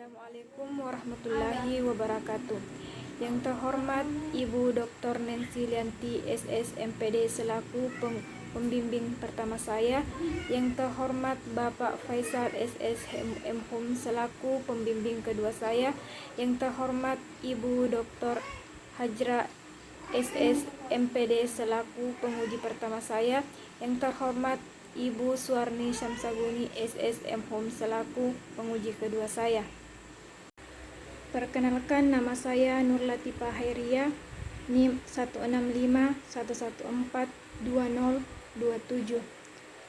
Assalamualaikum warahmatullahi wabarakatuh. Yang terhormat Ibu Dr. Nancy Lianti SS MPD selaku pembimbing pertama saya. Yang terhormat Bapak Faisal SS MHum selaku pembimbing kedua saya. Yang terhormat Ibu Dr. Hajra SS MPD selaku penguji pertama saya. Yang terhormat Ibu Suwarni Syamsaguni SS MHum selaku penguji kedua saya. Perkenalkan, nama saya Nur Latifah Hairia, NIM 16511142027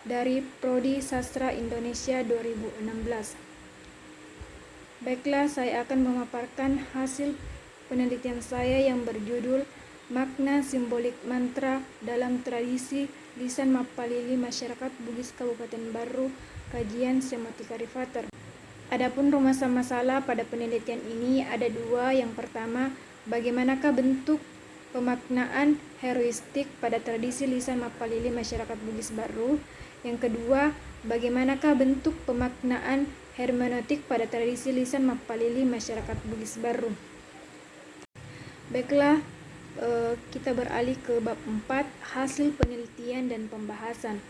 dari Prodi Sastra Indonesia 2016. Baiklah, saya akan memaparkan hasil penelitian saya yang berjudul Makna Simbolik Mantra dalam Tradisi Lisan Mapalili Masyarakat Bugis Kabupaten Baru, kajian Semotika Rifater. Adapun rumasan masalah pada penelitian ini ada dua. Yang pertama, bagaimanakah bentuk pemaknaan heroistik pada tradisi lisan Mapalili masyarakat Bugis Baru. Yang kedua, bagaimanakah bentuk pemaknaan hermeneutik pada tradisi lisan Mapalili masyarakat Bugis Baru. Baiklah, kita beralih ke bab 4, hasil penelitian dan pembahasan.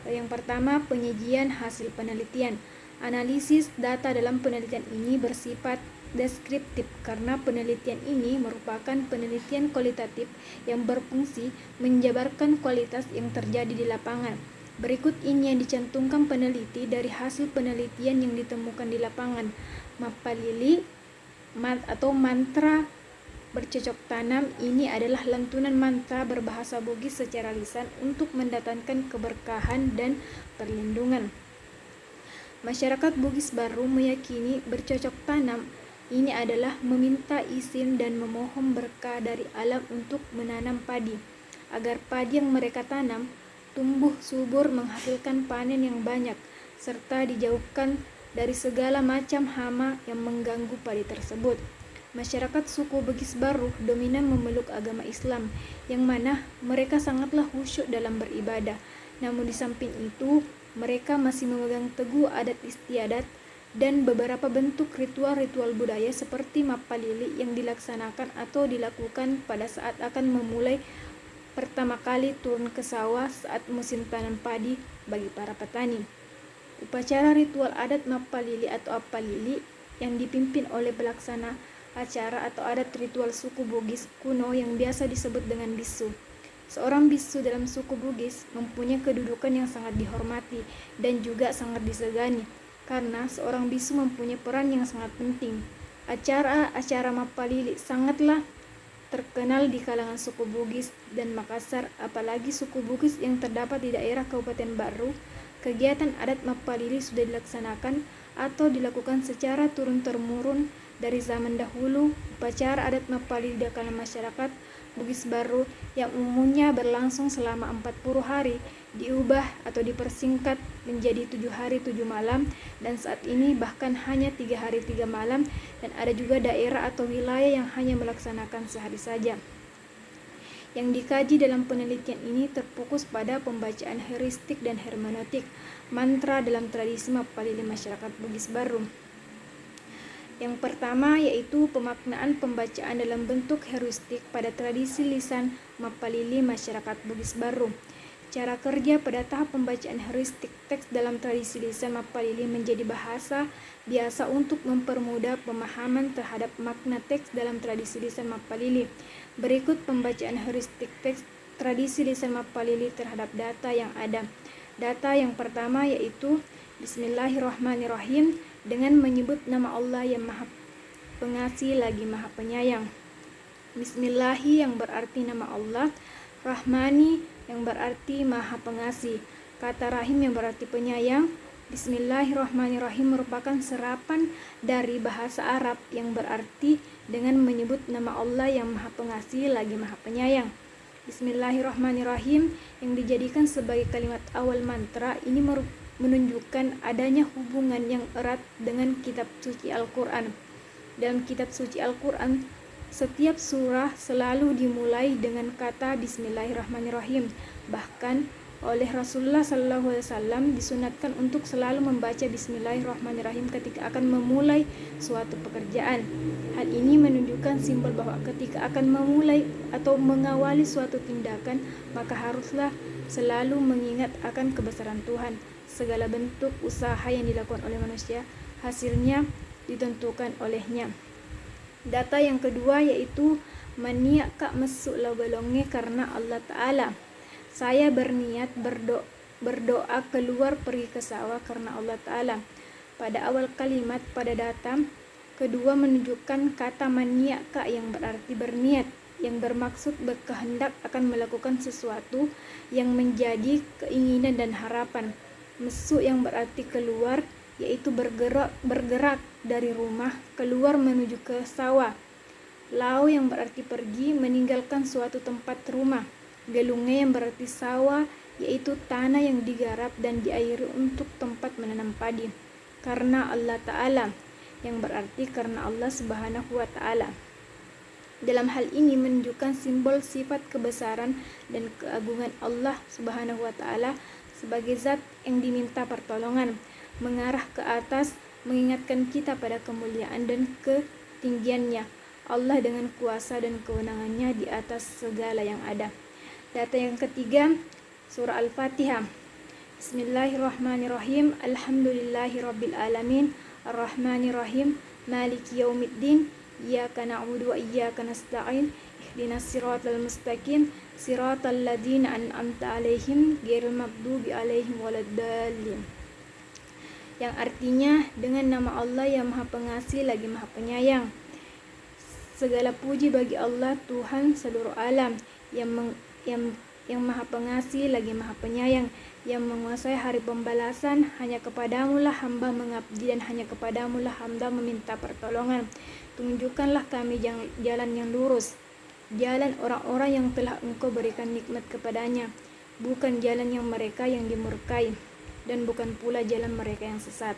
Yang pertama, penyajian hasil penelitian. Analisis data dalam penelitian ini bersifat deskriptif karena penelitian ini merupakan penelitian kualitatif yang berfungsi menjabarkan kualitas yang terjadi di lapangan. Berikut ini yang dicantumkan peneliti dari hasil penelitian yang ditemukan di lapangan. Mapalili atau mantra bercocok tanam ini adalah lantunan mantra berbahasa Bugis secara lisan untuk mendatangkan keberkahan dan perlindungan. Masyarakat Bugis Baru meyakini bercocok tanam ini adalah meminta izin dan memohon berkah dari alam untuk menanam padi, agar padi yang mereka tanam tumbuh subur menghasilkan panen yang banyak, serta dijauhkan dari segala macam hama yang mengganggu padi tersebut. Masyarakat suku Bugis Baru dominan memeluk agama Islam, yang mana mereka sangatlah khusyuk dalam beribadah. Namun di samping itu, mereka masih memegang teguh adat istiadat dan beberapa bentuk ritual-ritual budaya seperti Mapalili yang dilaksanakan atau dilakukan pada saat akan memulai pertama kali turun ke sawah saat musim tanam padi bagi para petani. Upacara ritual adat Mapalili atau Apalili yang dipimpin oleh pelaksana acara atau adat ritual suku Bugis kuno yang biasa disebut dengan bisu. Seorang bisu dalam suku Bugis mempunyai kedudukan yang sangat dihormati dan juga sangat disegani, karena seorang bisu mempunyai peran yang sangat penting. Acara-acara Mapalili sangatlah terkenal di kalangan suku Bugis dan Makassar, apalagi suku Bugis yang terdapat di daerah Kabupaten Baru. Kegiatan adat Mapalili sudah dilaksanakan atau dilakukan secara turun-temurun dari zaman dahulu. Upacara adat Mapalili di kalangan masyarakat Bugis Baru yang umumnya berlangsung selama 40 hari diubah atau dipersingkat menjadi 7 hari 7 malam, dan saat ini bahkan hanya 3 hari 3 malam, dan ada juga daerah atau wilayah yang hanya melaksanakan sehari saja. Yang dikaji dalam penelitian ini terfokus pada pembacaan heuristik dan hermeneutik mantra dalam tradisi Mapalili masyarakat Bugis Baru. Yang pertama yaitu pemaknaan pembacaan dalam bentuk heuristik pada tradisi lisan Mapalili masyarakat Bugis Baru. Cara kerja pada tahap pembacaan heuristik teks dalam tradisi lisan Mapalili menjadi bahasa biasa untuk mempermudah pemahaman terhadap makna teks dalam tradisi lisan Mapalili. Berikut pembacaan heuristik teks tradisi lisan Mapalili terhadap data yang ada. Data yang pertama yaitu Bismillahirrahmanirrahim, dengan menyebut nama Allah yang Maha Pengasih lagi Maha Penyayang. Bismillahi yang berarti nama Allah, Rahmani yang berarti Maha Pengasih, kata Rahim yang berarti penyayang. Bismillahirrahmanirrahim merupakan serapan dari bahasa Arab yang berarti dengan menyebut nama Allah yang Maha Pengasih lagi Maha Penyayang. Bismillahirrahmanirrahim yang dijadikan sebagai kalimat awal mantra ini menunjukkan adanya hubungan yang erat dengan kitab suci Al-Quran. Dalam kitab suci Al-Quran, setiap surah selalu dimulai dengan kata Bismillahirrahmanirrahim. Bahkan Oleh Rasulullah SAW disunatkan untuk selalu membaca Bismillahirrahmanirrahim ketika akan memulai suatu pekerjaan. Hal ini menunjukkan simbol bahwa ketika akan memulai atau mengawali suatu tindakan, maka haruslah selalu mengingat akan kebesaran Tuhan. Segala bentuk usaha yang dilakukan oleh manusia, hasilnya ditentukan olehnya. Data yang kedua yaitu maniak kak mesuk balonge karena Allah Ta'ala. Saya berniat berdoa keluar pergi ke sawah karena Allah Ta'ala. Pada awal kalimat pada data kedua menunjukkan kata maniak kak yang berarti berniat, yang bermaksud berkehendak akan melakukan sesuatu yang menjadi keinginan dan harapan. Mesuk yang berarti keluar, yaitu bergerak dari rumah keluar menuju ke sawah. Lau yang berarti pergi, meninggalkan suatu tempat rumah. Gelunge yang berarti sawah, yaitu tanah yang digarap dan diairi untuk tempat menanam padi. Karena Allah Ta'ala, yang berarti karena Allah Subhanahu wa Ta'ala. Dalam hal ini menunjukkan simbol sifat kebesaran dan keagungan Allah Subhanahu wa Ta'ala sebagai zat yang diminta pertolongan, mengarah ke atas, mengingatkan kita pada kemuliaan dan ketinggiannya Allah dengan kuasa dan kewenangannya di atas segala yang ada. Data yang ketiga, surah Al-Fatihah. Bismillahirrahmanirrahim. Alhamdulillahirabbil alamin, arrahmanirrahim, maliki yaumiddin, iyyaka na'budu wa iyyaka nasta'in, ihdinas siratal mustaqim, siratal ladzina an'amta 'alaihim ghairil maghdubi 'alaihim waladdallin. Yang artinya dengan nama Allah yang Maha Pengasih lagi Maha Penyayang. Segala puji bagi Allah Tuhan seluruh alam yang Maha Pengasih lagi Maha Penyayang, yang menguasai hari pembalasan. Hanya kepadamulah hamba mengabdi dan hanya kepadamulah hamba meminta pertolongan. Tunjukkanlah kami jalan yang lurus, jalan orang-orang yang telah Engkau berikan nikmat kepadanya, bukan jalan yang mereka yang dimurkai, dan bukan pula jalan mereka yang sesat.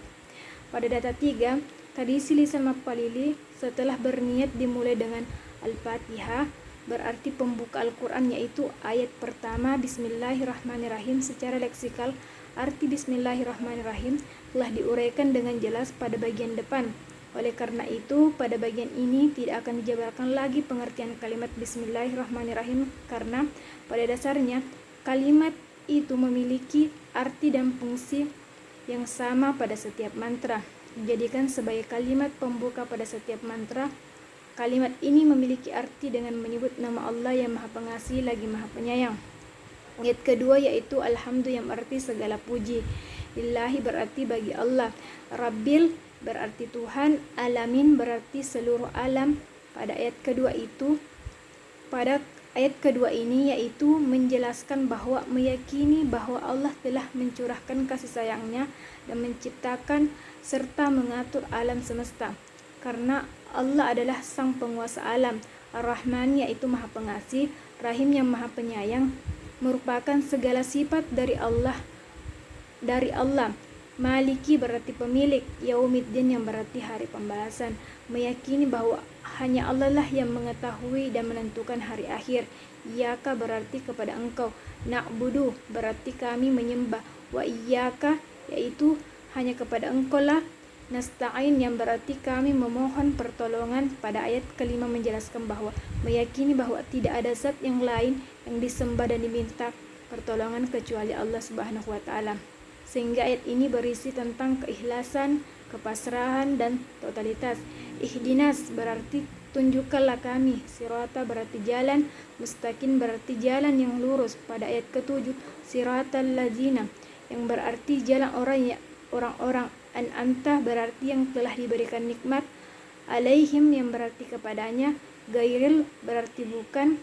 Pada data 3, tradisi lisan mapalili setelah berniat dimulai dengan Al-Fatihah, berarti pembuka Al-Quran, yaitu ayat pertama Bismillahirrahmanirrahim. Secara leksikal, arti Bismillahirrahmanirrahim telah diuraikan dengan jelas pada bagian depan. Oleh karena itu, pada bagian ini tidak akan dijabarkan lagi pengertian kalimat Bismillahirrahmanirrahim, karena pada dasarnya kalimat itu memiliki arti dan fungsi yang sama pada setiap mantra. Dijadikan sebagai kalimat pembuka pada setiap mantra. Kalimat ini memiliki arti dengan menyebut nama Allah yang Maha Pengasih lagi Maha Penyayang. Ayat kedua yaitu Alhamdu yang berarti segala puji. Lillahi berarti bagi Allah. Rabbil berarti Tuhan. Alamin berarti seluruh alam. Pada ayat kedua ini yaitu menjelaskan bahwa meyakini bahwa Allah telah mencurahkan kasih sayangnya dan menciptakan serta mengatur alam semesta. Karena Allah adalah sang penguasa alam. Ar-Rahman yaitu Maha Pengasih, Rahim yang Maha Penyayang, merupakan segala sifat dari Allah. Maliki berarti pemilik, Yaumiddin yang berarti hari pembalasan. Meyakini bahwa hanya Allah lah yang mengetahui dan menentukan hari akhir. Iyyaka berarti kepada Engkau. Na'budu berarti kami menyembah. Wa iyyaka yaitu hanya kepada Engkau lah. Nasta'in yang berarti kami memohon pertolongan. Pada ayat kelima menjelaskan bahwa meyakini bahwa tidak ada zat yang lain yang disembah dan diminta pertolongan kecuali Allah Subhanahu wa Ta'ala. Sehingga ayat ini berisi tentang keikhlasan, kepasrahan, dan totalitas. Ihdinas berarti tunjukkanlah kami. Sirata berarti jalan, mustaqim berarti jalan yang lurus. Pada ayat ketujuh, siratal ladzina yang berarti jalan orang-orang. An'amta berarti yang telah diberikan nikmat. Alaihim yang berarti kepadanya. Gairil berarti bukan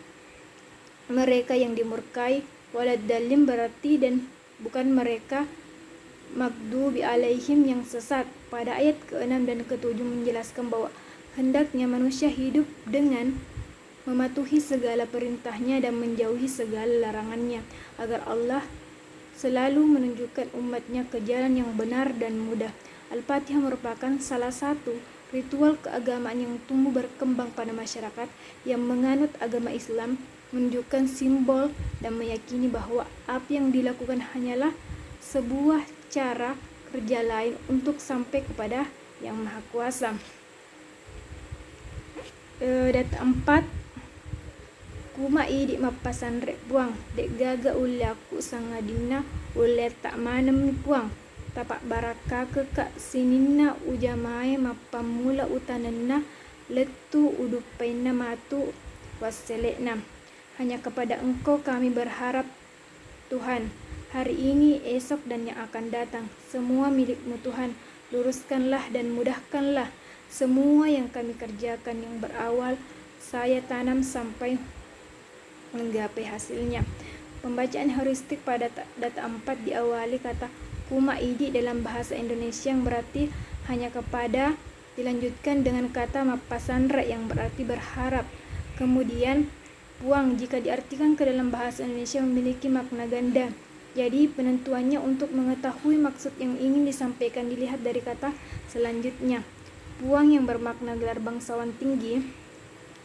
mereka yang dimurkai. Waladdalim berarti dan bukan mereka. Maghdubi alaihim yang sesat. Pada ayat ke-6 dan ke-7 menjelaskan bahwa hendaknya manusia hidup dengan mematuhi segala perintahnya dan menjauhi segala larangannya, agar Allah selalu menunjukkan umatnya ke jalan yang benar dan mudah. Al-Fatihah merupakan salah satu ritual keagamaan yang tumbuh berkembang pada masyarakat yang menganut agama Islam menunjukkan simbol dan meyakini bahwa apa yang dilakukan hanyalah sebuah cara kerja lain untuk sampai kepada Yang Maha Kuasa. Data 4, kumai di mapasan rek puang dek gaga ulaku sangadina ule tak manam puang tapak baraka kekak sinina ujamae mapamula utanana letu udupaina matu waselekna. Hanya kepada Engkau kami berharap Tuhan, hari ini, esok, dan yang akan datang. Semua milik-Mu Tuhan. Luruskanlah dan mudahkanlah semua yang kami kerjakan, yang berawal saya tanam sampai menggapai hasilnya. Pembacaan heuristik pada data 4 diawali kata kumaidi dalam bahasa Indonesia yang berarti hanya kepada, dilanjutkan dengan kata mapasandra yang berarti berharap. Kemudian puang jika diartikan ke dalam bahasa Indonesia memiliki makna ganda. Jadi penentuannya untuk mengetahui maksud yang ingin disampaikan dilihat dari kata selanjutnya. Puang yang bermakna gelar bangsawan tinggi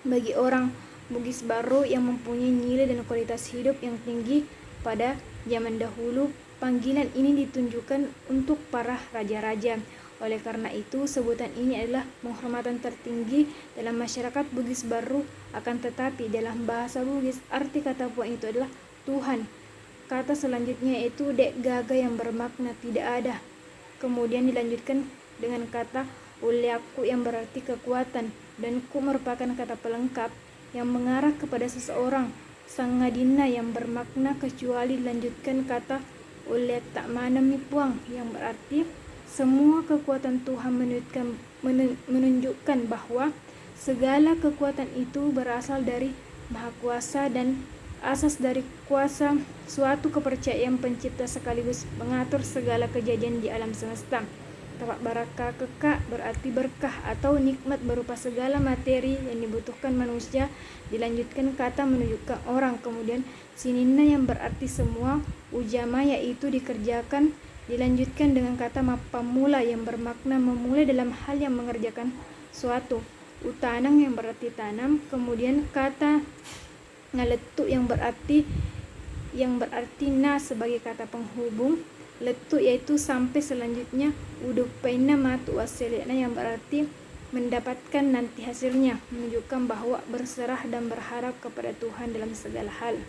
bagi orang Bugis Baru yang mempunyai nilai dan kualitas hidup yang tinggi pada zaman dahulu. Panggilan ini ditunjukkan untuk para raja-raja. Oleh karena itu, sebutan ini adalah penghormatan tertinggi dalam masyarakat Bugis Baru. Akan tetapi, dalam bahasa Bugis, arti kata puang itu adalah Tuhan. Kata selanjutnya yaitu dek gaga yang bermakna tidak ada. Kemudian dilanjutkan dengan kata uliaku yang berarti kekuatan, dan ku merupakan kata pelengkap yang mengarah kepada seseorang. Sangadina yang bermakna kecuali, dilanjutkan kata uliat tak manami puang yang berarti semua kekuatan Tuhan, menunjukkan bahwa segala kekuatan itu berasal dari Maha Kuasa dan asas dari kuasa suatu kepercayaan pencipta sekaligus mengatur segala kejadian di alam semesta. Tapak baraka kekak berarti berkah atau nikmat berupa segala materi yang dibutuhkan manusia, dilanjutkan kata menunjukkan orang. Kemudian sinina yang berarti semua, ujama yaitu dikerjakan, dilanjutkan dengan kata mapamula yang bermakna memulai dalam hal yang mengerjakan suatu. Utanang yang berarti tanam, kemudian kata ngaletu yang berarti na sebagai kata penghubung. Letu yaitu sampai, selanjutnya udupaina matu waselena yang berarti mendapatkan nanti hasilnya, menunjukkan bahwa berserah dan berharap kepada Tuhan dalam segala hal.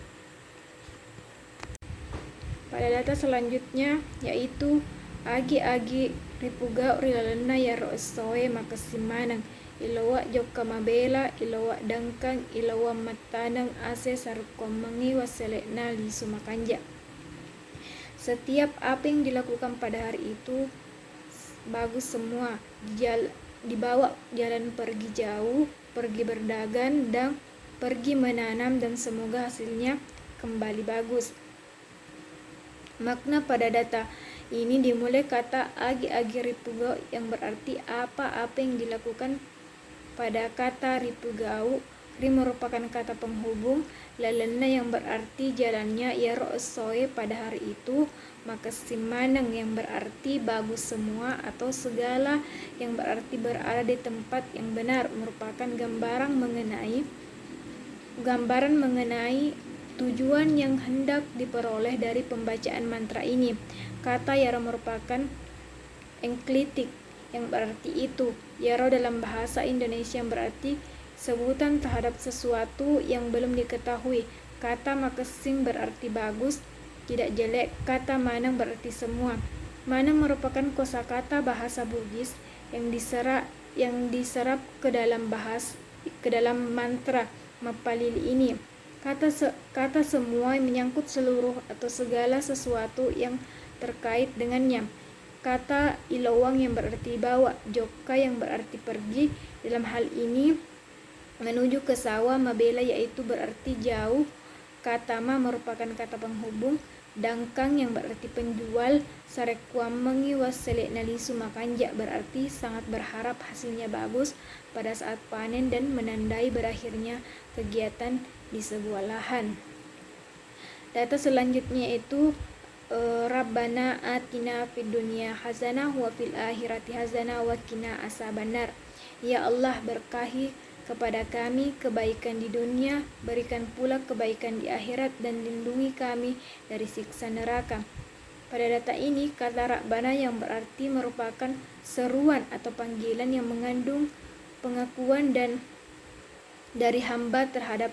Pada data selanjutnya yaitu agi-agi ripuga rilalena ya ro'soe makasimanang ilawa jokka mabela ilawa dangkang ilawa matanang ase sarukomengi waselena lisu makanja. Setiap apa yang dilakukan pada hari itu bagus semua. Dibawa jalan pergi jauh, pergi berdagang, dan pergi menanam, dan semoga hasilnya kembali bagus. Makna pada data ini dimulai kata agi-agi ripuga yang berarti apa-apa yang dilakukan pada kata ripugau. Ri merupakan kata penghubung, lalena yang berarti jalannya, ya ro'soe pada hari itu, maka simanang yang berarti bagus semua atau segala yang berarti berada di tempat yang benar, merupakan gambaran mengenai tujuan yang hendak diperoleh dari pembacaan mantra ini. Kata yaro merupakan enklitik yang berarti itu. Yaro dalam bahasa Indonesia yang berarti sebutan terhadap sesuatu yang belum diketahui. Kata makasing berarti bagus, tidak jelek. Kata manang berarti semua. Manang merupakan kosakata bahasa Bugis yang diserap ke dalam mantra mapalili ini. Kata semua menyangkut seluruh atau segala sesuatu yang terkait dengannya. Kata ilawang yang berarti bawa, joka yang berarti pergi. Dalam hal ini menuju ke sawah, mabela yaitu berarti jauh. Katama merupakan kata penghubung. Dangkang yang berarti penjual. Sarekuamengi waselekna lisu makanja berarti sangat berharap hasilnya bagus pada saat panen dan menandai berakhirnya kegiatan di sebuah lahan. Data selanjutnya itu Rabbana atina fid dunya hasanah wa fil akhirati hasanah wa qina azabannar. Ya Allah, berkahi kepada kami kebaikan di dunia, berikan pula kebaikan di akhirat, dan lindungi kami dari siksa neraka. Pada data ini, kata Rabbana yang berarti merupakan seruan atau panggilan yang mengandung pengakuan dan dari hamba terhadap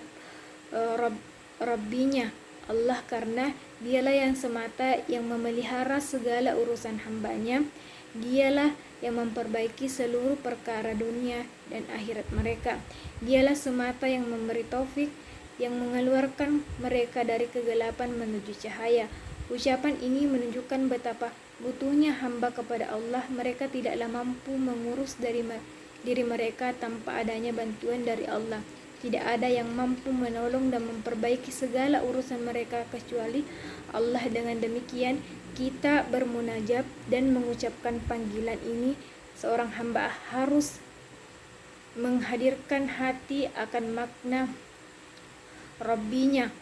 Rabbinya Allah, karena dialah yang semata yang memelihara segala urusan hambanya. Dialah yang memperbaiki seluruh perkara dunia dan akhirat mereka. Dialah semata yang memberi taufik, yang mengeluarkan mereka dari kegelapan menuju cahaya. Ucapan ini menunjukkan betapa butuhnya hamba kepada Allah. Mereka tidaklah mampu mengurus diri mereka tanpa adanya bantuan dari Allah. Tidak ada yang mampu menolong dan memperbaiki segala urusan mereka kecuali Allah. Dengan demikian, kita bermunajat dan mengucapkan panggilan ini. Seorang hamba harus menghadirkan hati akan makna Rabbinya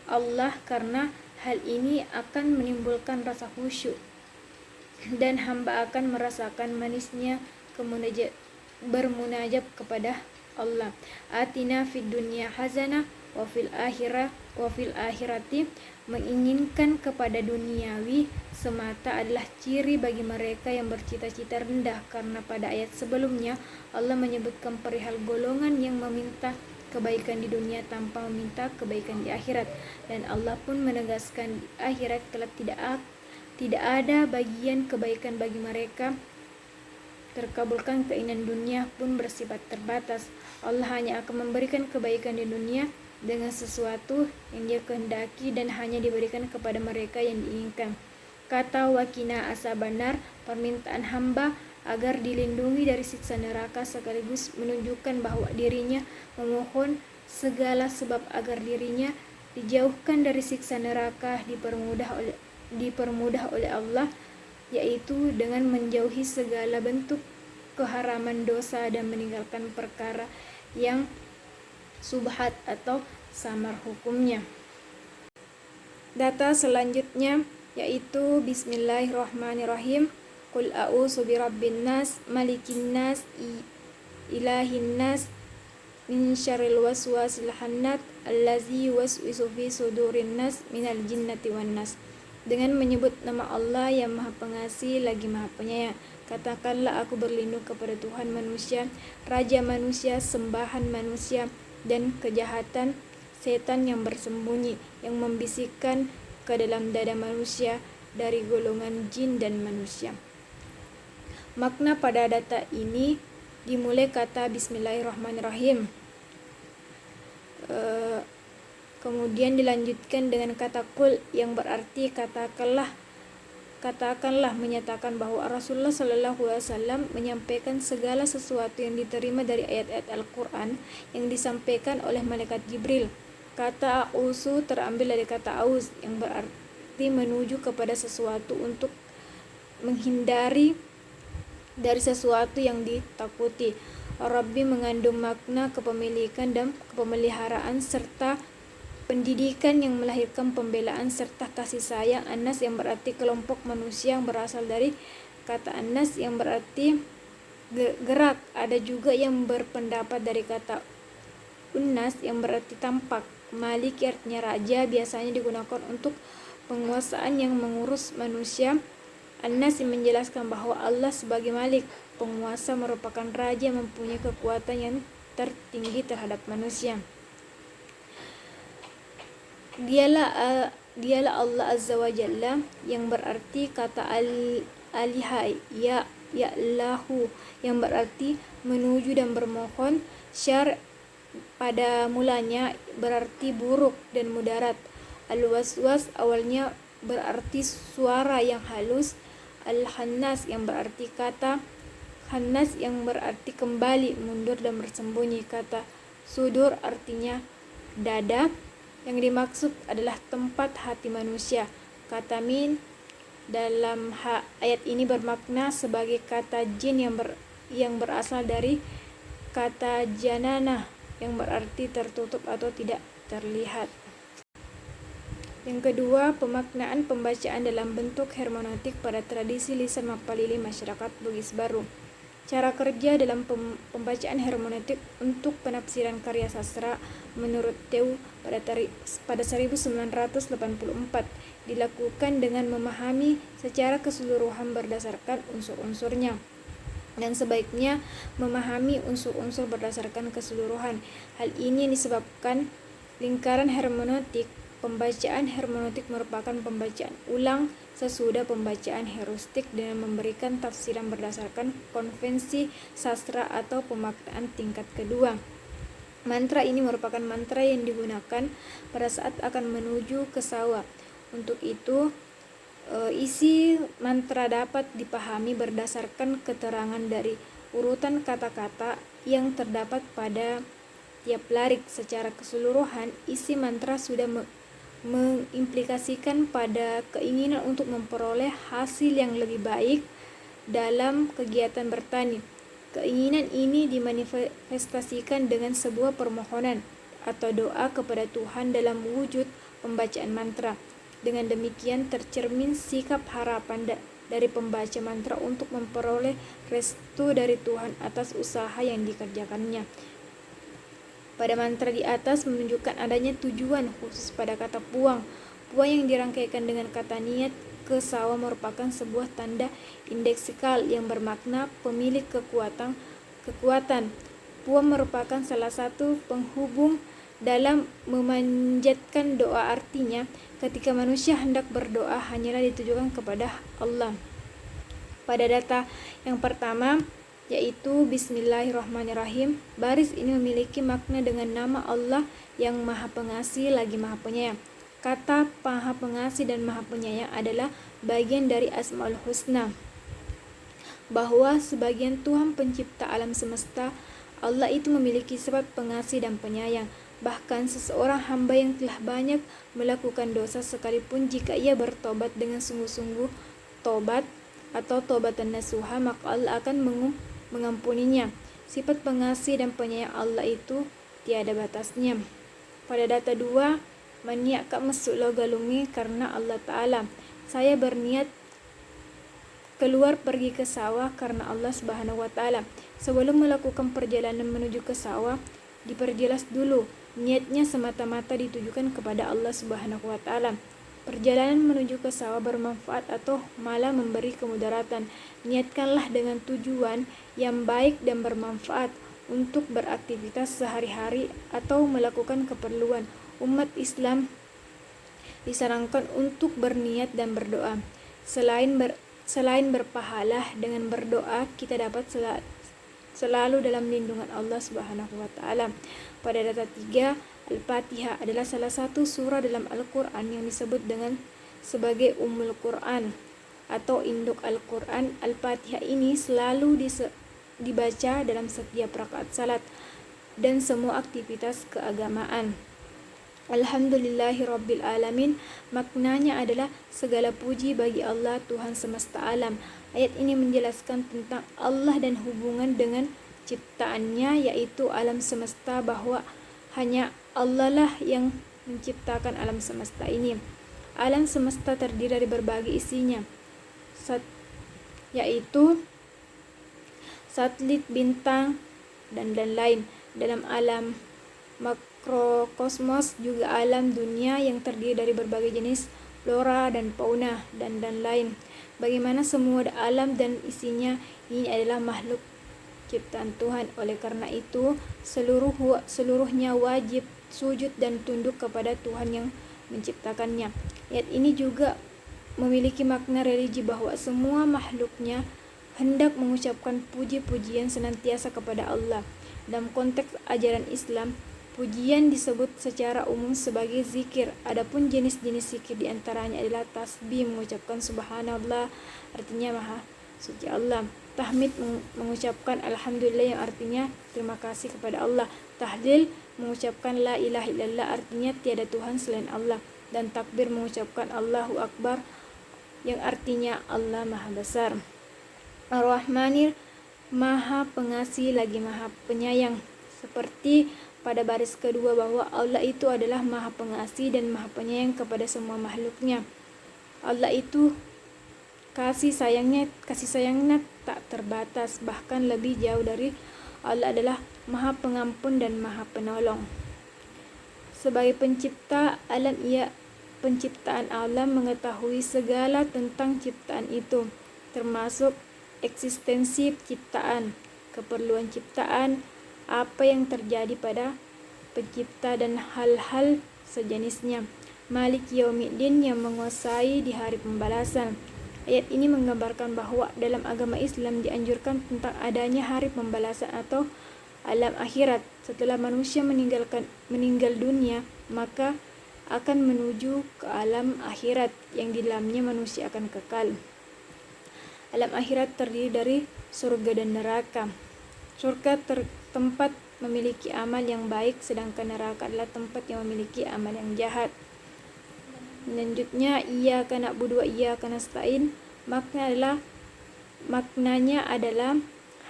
Allah, karena hal ini akan menimbulkan rasa khusyuk dan hamba akan merasakan manisnya bermunajat kepada Allah. Atina fid dunya hasanah wa fil akhirati. Menginginkan kepada duniawi semata adalah ciri bagi mereka yang bercita-cita rendah, karena pada ayat sebelumnya Allah menyebutkan perihal golongan yang meminta kebaikan di dunia tanpa meminta kebaikan di akhirat, dan Allah pun menegaskan di akhirat kelak tidak ada bagian kebaikan bagi mereka. Terkabulkan keinginan dunia pun bersifat terbatas. Allah hanya akan memberikan kebaikan di dunia dengan sesuatu yang Dia kehendaki dan hanya diberikan kepada mereka yang diinginkan. Kata wakina asabanar, permintaan hamba agar dilindungi dari siksa neraka, sekaligus menunjukkan bahwa dirinya memohon segala sebab agar dirinya dijauhkan dari siksa neraka dipermudah oleh Allah, yaitu dengan menjauhi segala bentuk keharaman dosa dan meninggalkan perkara yang subhat atau samar hukumnya. Data selanjutnya yaitu Bismillahirrahmanirrahim. Qul a'udzu birabbin nas, malikin nas, ilahin nas, min syarril waswasil khannat, allazi yuwaswisu fi sudurin nas minal jinnati wan nas. Dengan menyebut nama Allah yang Maha Pengasih lagi Maha Penyayang. Katakanlah, aku berlindung kepada Tuhan manusia, Raja manusia, sembahan manusia, dan kejahatan setan yang bersembunyi, yang membisikkan ke dalam dada manusia dari golongan jin dan manusia. Makna pada data ini dimulai kata Bismillahirrahmanirrahim. Kemudian dilanjutkan dengan kata Qul yang berarti katakanlah, menyatakan bahwa Rasulullah SAW menyampaikan segala sesuatu yang diterima dari ayat-ayat Al-Quran yang disampaikan oleh malaikat Jibril. Kata a'uzu terambil dari kata auz yang berarti menuju kepada sesuatu untuk menghindari dari sesuatu yang ditakuti. Rabbi mengandung makna kepemilikan dan kepemeliharaan serta pendidikan yang melahirkan pembelaan serta kasih sayang. Anas yang berarti kelompok manusia yang berasal dari kata anas yang berarti gerak. Ada juga yang berpendapat dari kata unnas yang berarti tampak. Malik artinya raja, biasanya digunakan untuk penguasaan yang mengurus manusia. Anas menjelaskan bahwa Allah sebagai Malik, penguasa, merupakan raja yang mempunyai kekuatan yang tertinggi terhadap manusia. Dialah Allah Azza wa Jalla yang berarti kata alihai ya'lahu yang berarti menuju dan bermohon. Syar pada mulanya berarti buruk dan mudarat. Al-waswas awalnya berarti suara yang halus. Al-khannas yang berarti kata khannas yang berarti kembali, mundur dan bersembunyi. Kata sudur artinya dada. Yang dimaksud adalah tempat hati manusia. Kata min dalam ayat ini bermakna sebagai kata jin yang berasal dari kata jananah yang berarti tertutup atau tidak terlihat. Yang kedua, pemaknaan pembacaan dalam bentuk hermeneutik pada tradisi lisan Mapalili masyarakat Bugis Baru. Cara kerja dalam pembacaan hermeneutik untuk penafsiran karya sastra menurut Tew pada 1984 dilakukan dengan memahami secara keseluruhan berdasarkan unsur-unsurnya, dan sebaiknya memahami unsur-unsur berdasarkan keseluruhan. Hal ini disebabkan lingkaran hermeneutik. Pembacaan hermeneutik merupakan pembacaan ulang sesudah pembacaan heuristik dengan memberikan tafsiran berdasarkan konvensi sastra atau pemaknaan tingkat kedua. Mantra ini merupakan mantra yang digunakan pada saat akan menuju ke sawah. Untuk itu, isi mantra dapat dipahami berdasarkan keterangan dari urutan kata-kata yang terdapat pada tiap larik. Secara keseluruhan, isi mantra sudah mengimplikasikan pada keinginan untuk memperoleh hasil yang lebih baik dalam kegiatan bertani. Keinginan ini dimanifestasikan dengan sebuah permohonan atau doa kepada Tuhan dalam wujud pembacaan mantra. Dengan demikian tercermin sikap harapan dari pembaca mantra untuk memperoleh restu dari Tuhan atas usaha yang dikerjakannya. Pada mantra di atas menunjukkan adanya tujuan khusus pada kata puang. Puang yang dirangkaikan dengan kata niat ke sawah merupakan sebuah tanda indeksikal yang bermakna pemilik kekuatan. Puang merupakan salah satu penghubung dalam memanjatkan doa. Artinya, ketika manusia hendak berdoa hanyalah ditujukan kepada Allah. Pada data yang pertama, yaitu Bismillahirrahmanirrahim, baris ini memiliki makna dengan nama Allah yang Maha Pengasih lagi Maha Penyayang. Kata Maha Pengasih dan Maha Penyayang adalah bagian dari Asmaul Husna, bahwa sebagian Tuhan pencipta alam semesta, Allah itu memiliki sifat pengasih dan penyayang. Bahkan seseorang hamba yang telah banyak melakukan dosa, sekalipun jika ia bertobat dengan sungguh-sungguh tobat atau tobatan nasuha, maka Allah akan mengampuninya. Sifat pengasih dan penyayang Allah itu tiada batasnya. Pada data 2, maniak kak masuk lo galungi karena Allah Ta'ala. Saya berniat keluar pergi ke sawah karena Allah Subhanahu wa Ta'ala. Sebelum melakukan perjalanan menuju ke sawah, diperjelas dulu niatnya semata-mata ditujukan kepada Allah Subhanahu wa Ta'ala. Perjalanan menuju ke sawah bermanfaat atau malah memberi kemudaratan. Niatkanlah dengan tujuan yang baik dan bermanfaat untuk beraktivitas sehari-hari atau melakukan keperluan. Umat Islam disarankan untuk berniat dan berdoa. Selain berpahala dengan berdoa, kita dapat selalu dalam lindungan Allah Subhanahu wa Ta'ala. Pada data 3, Al-Fatihah adalah salah satu surah dalam Al-Quran yang disebut dengan sebagai Ummul Quran atau induk Al-Quran. Al-Fatihah ini selalu dibaca dalam setiap rakaat salat dan semua aktivitas keagamaan. Alhamdulillahirabbil alamin, maknanya adalah segala puji bagi Allah Tuhan semesta alam. Ayat ini menjelaskan tentang Allah dan hubungan dengan ciptaannya, yaitu alam semesta, bahwa hanya Allah lah yang menciptakan alam semesta ini. Alam semesta terdiri dari berbagai isinya, yaitu satelit, bintang, dan lain. Dalam alam makrokosmos juga alam dunia yang terdiri dari berbagai jenis flora dan fauna dan lain. Bagaimana semua alam dan isinya ini adalah makhluk ciptaan Tuhan. Oleh karena itu, seluruhnya wajib sujud dan tunduk kepada Tuhan yang menciptakannya. Ayat ini juga memiliki makna religi bahwa semua makhluknya hendak mengucapkan puji-pujian senantiasa kepada Allah. Dalam konteks ajaran Islam, pujian disebut secara umum sebagai zikir. Adapun jenis-jenis zikir diantaranya adalah tasbih, mengucapkan subhanallah, artinya maha suci Allah. Tahmid, mengucapkan alhamdulillah, yang artinya terima kasih kepada Allah. Tahlil, mengucapkan la ilaha illallah, artinya tiada Tuhan selain Allah. Dan takbir, mengucapkan Allahu Akbar, yang artinya Allah Maha Besar. Ar-Rahmanir, Maha Pengasih lagi Maha Penyayang. Seperti pada baris kedua, bahwa Allah itu adalah Maha Pengasih dan Maha Penyayang kepada semua makhluknya. Allah itu Kasih sayangnya tak terbatas, bahkan lebih jauh dari Allah adalah Maha Pengampun dan Maha Penolong. Sebagai pencipta alam, penciptaan alam mengetahui segala tentang ciptaan itu, termasuk eksistensi ciptaan, keperluan ciptaan, apa yang terjadi pada pencipta dan hal-hal sejenisnya. Malik Yaumiddin yang menguasai di hari pembalasan. Ayat ini menggambarkan bahwa dalam agama Islam dianjurkan tentang adanya hari pembalasan atau alam akhirat. Setelah manusia meninggal dunia, maka akan menuju ke alam akhirat yang di dalamnya manusia akan kekal. Alam akhirat terdiri dari surga dan neraka. Surga tempat memiliki amal yang baik, sedangkan neraka adalah tempat yang memiliki amal yang jahat. Selanjutnya, iyyaka na'budu wa iyyaka nasta'in, maknanya adalah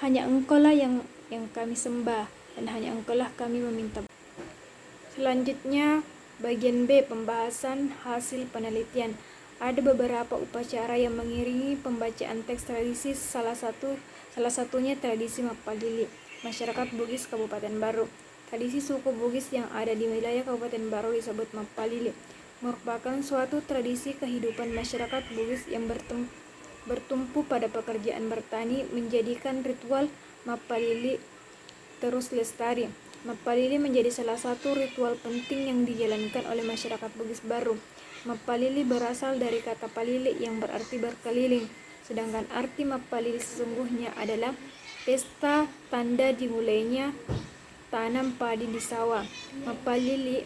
hanya Engkaulah yang kami sembah dan hanya Engkaulah kami meminta. Selanjutnya, bagian B, pembahasan hasil penelitian. Ada beberapa upacara yang mengiringi pembacaan teks tradisi, salah satunya tradisi Mapalili, masyarakat Bugis Kabupaten Baru. Tradisi suku Bugis yang ada di wilayah Kabupaten Baru disebut Mapalili, merupakan suatu tradisi kehidupan masyarakat Bugis yang bertumpu pada pekerjaan bertani, menjadikan ritual Mapalili terus lestari. Mapalili menjadi salah satu ritual penting yang dijalankan oleh masyarakat Bugis Baru. Mapalili berasal dari kata palili yang berarti berkeliling, sedangkan arti Mapalili sesungguhnya adalah pesta tanda dimulainya tanam padi di sawah. Mapalili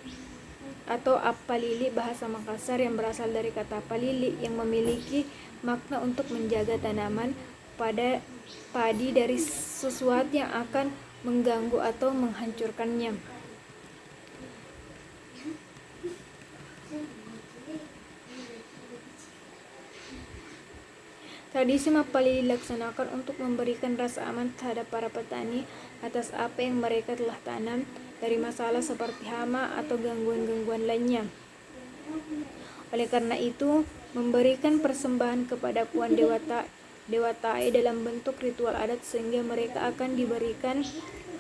atau Appalili bahasa Makassar yang berasal dari kata palili yang memiliki makna untuk menjaga tanaman pada padi dari sesuatu yang akan mengganggu atau menghancurkannya. Tradisi Mapalili dilaksanakan untuk memberikan rasa aman terhadap para petani atas apa yang mereka telah tanam dari masalah seperti hama atau gangguan-gangguan lainnya. Oleh karena itu, memberikan persembahan kepada Puan Dewatae dalam bentuk ritual adat sehingga mereka akan diberikan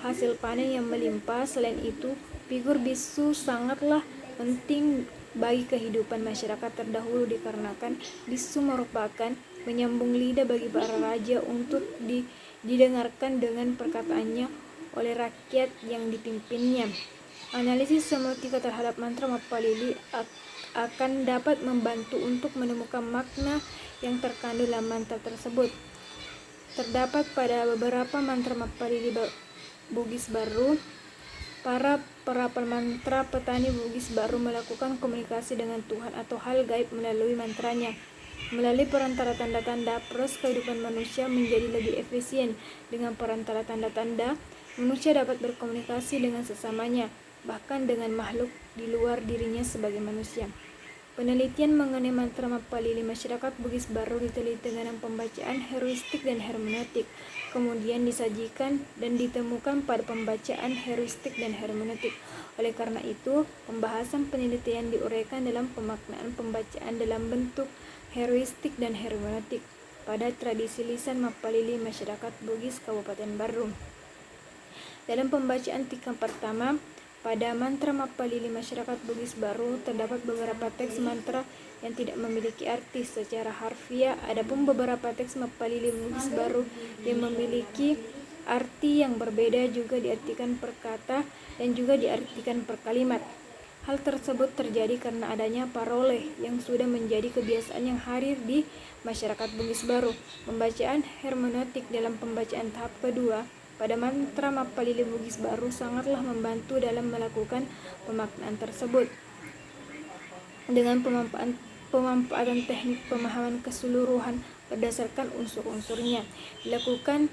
hasil panen yang melimpah. Selain itu, figur bisu sangatlah penting bagi kehidupan masyarakat terdahulu dikarenakan bisu merupakan menyambung lidah bagi para raja untuk didengarkan dengan perkataannya oleh rakyat yang dipimpinnya. Analisis semiotika terhadap mantra Mapalili akan dapat membantu untuk menemukan makna yang terkandung dalam mantra tersebut. Terdapat pada beberapa mantra Mapalili Bugis Baru, para pemantra petani Bugis Baru melakukan komunikasi dengan Tuhan atau hal gaib melalui mantranya. Melalui perantara tanda-tanda, proses kehidupan manusia menjadi lebih efisien. Dengan perantara tanda-tanda, manusia dapat berkomunikasi dengan sesamanya, bahkan dengan makhluk di luar dirinya sebagai manusia. Penelitian mengenai mantra Mapalili masyarakat Bugis Baru diteliti dengan pembacaan heuristik dan hermeneutik, kemudian disajikan dan ditemukan pada pembacaan heuristik dan hermeneutik. Oleh karena itu, pembahasan penelitian diuraikan dalam pemaknaan pembacaan dalam bentuk heuristik dan hermeneutik pada tradisi lisan Mapalili masyarakat Bugis Kabupaten Baru. Dalam pembacaan tingkat pertama, pada mantra Mapalili masyarakat Bugis Baru terdapat beberapa teks mantra yang tidak memiliki arti secara harfiah. Adapun beberapa teks Mapalili Bugis Baru yang memiliki arti yang berbeda juga diartikan per kata dan juga diartikan per kalimat. Hal tersebut terjadi karena adanya paroleh yang sudah menjadi kebiasaan yang hadir di masyarakat Bugis Baru. Pembacaan hermeneutik dalam pembacaan tahap kedua pada mantra Mapalili Bugis Baru sangatlah membantu dalam melakukan pemaknaan tersebut. Dengan pemanfaatan teknik pemahaman keseluruhan berdasarkan unsur-unsurnya, dilakukan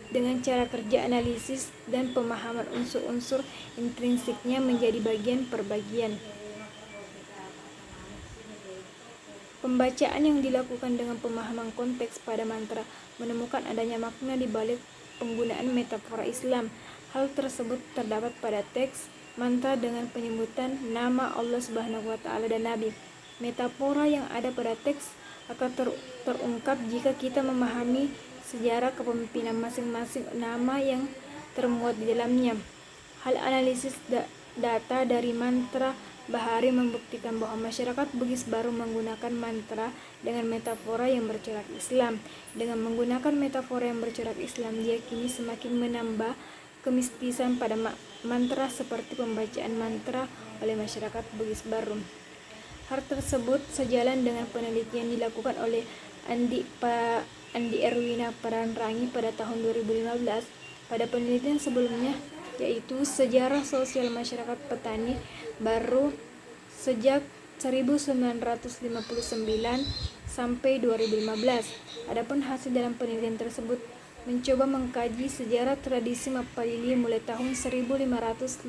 dengan cara kerja analisis dan pemahaman unsur-unsur intrinsiknya menjadi bagian per bagian. Pembacaan yang dilakukan dengan pemahaman konteks pada mantra menemukan adanya makna di balik penggunaan metafora Islam. Hal tersebut terdapat pada teks mantra dengan penyebutan nama Allah Subhanahu wa Ta'ala dan Nabi. Metafora yang ada pada teks akan terungkap jika kita memahami sejarah kepemimpinan masing-masing nama yang termuat di dalamnya. Hal analisis data dari mantra Bahari membuktikan bahwa masyarakat Bugis baru menggunakan mantra dengan metafora yang bercorak Islam. Dengan menggunakan metafora yang bercorak Islam, dia kini semakin menambah kemistisan pada mantra seperti pembacaan mantra oleh masyarakat Bugis baru. Hal tersebut sejalan dengan penelitian dilakukan oleh Andi Erwina Paranrangi pada tahun 2015. Pada penelitian sebelumnya, yaitu sejarah sosial masyarakat petani baru sejak 1959 sampai 2015. Adapun hasil dalam penelitian tersebut mencoba mengkaji sejarah tradisi Mapalili mulai tahun 1559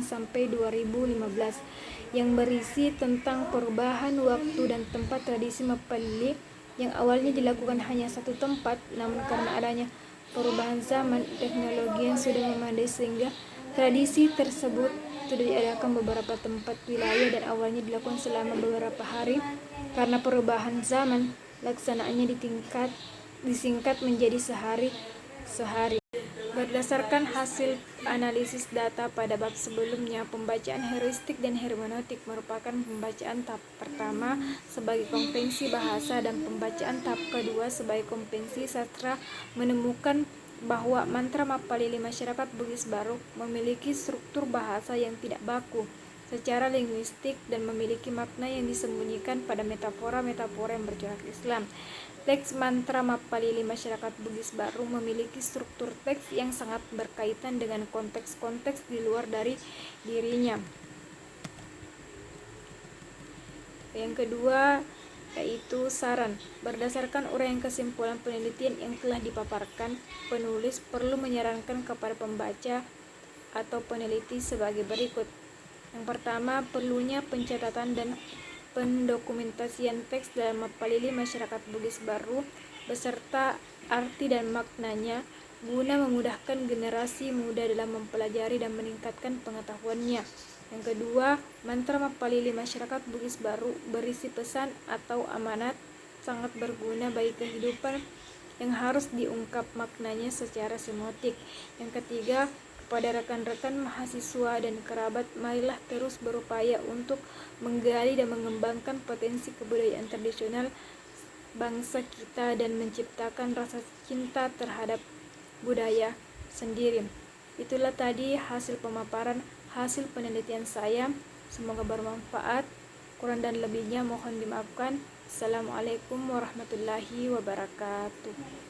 sampai 2015 yang berisi tentang perubahan waktu dan tempat tradisi Mapalili yang awalnya dilakukan hanya satu tempat, namun karena adanya perubahan zaman, teknologi yang sudah memadai sehingga tradisi tersebut sudah diadakan beberapa tempat wilayah dan awalnya dilakukan selama beberapa hari. Karena perubahan zaman, laksanaannya disingkat menjadi sehari. Berdasarkan hasil analisis data pada bab sebelumnya, pembacaan heuristik dan hermeneutik merupakan pembacaan tahap pertama sebagai konvensi bahasa dan pembacaan tahap kedua sebagai konvensi sastra menemukan bahwa mantra Mapalili masyarakat Bugis baru memiliki struktur bahasa yang tidak baku secara linguistik dan memiliki makna yang disembunyikan pada metafora-metafora yang bercorak Islam. Teks mantra Mapalili masyarakat Bugis baru memiliki struktur teks yang sangat berkaitan dengan konteks-konteks di luar dari dirinya. Yang kedua yaitu saran. Berdasarkan uraian kesimpulan penelitian yang telah dipaparkan, penulis perlu menyarankan kepada pembaca atau peneliti sebagai berikut. Yang pertama, perlunya pencatatan dan pendokumentasian teks dalam Mapalili masyarakat Bugis baru beserta arti dan maknanya guna memudahkan generasi muda dalam mempelajari dan meningkatkan pengetahuannya. Yang kedua, mantra Mapalili masyarakat Bugis baru berisi pesan atau amanat sangat berguna bagi kehidupan yang harus diungkap maknanya secara semiotik. Yang ketiga, kepada rekan-rekan mahasiswa dan kerabat, marilah terus berupaya untuk menggali dan mengembangkan potensi kebudayaan tradisional bangsa kita dan menciptakan rasa cinta terhadap budaya sendiri. Itulah tadi hasil pemaparan hasil penelitian saya. Semoga bermanfaat. Kurang dan lebihnya mohon dimaafkan. Assalamualaikum warahmatullahi wabarakatuh.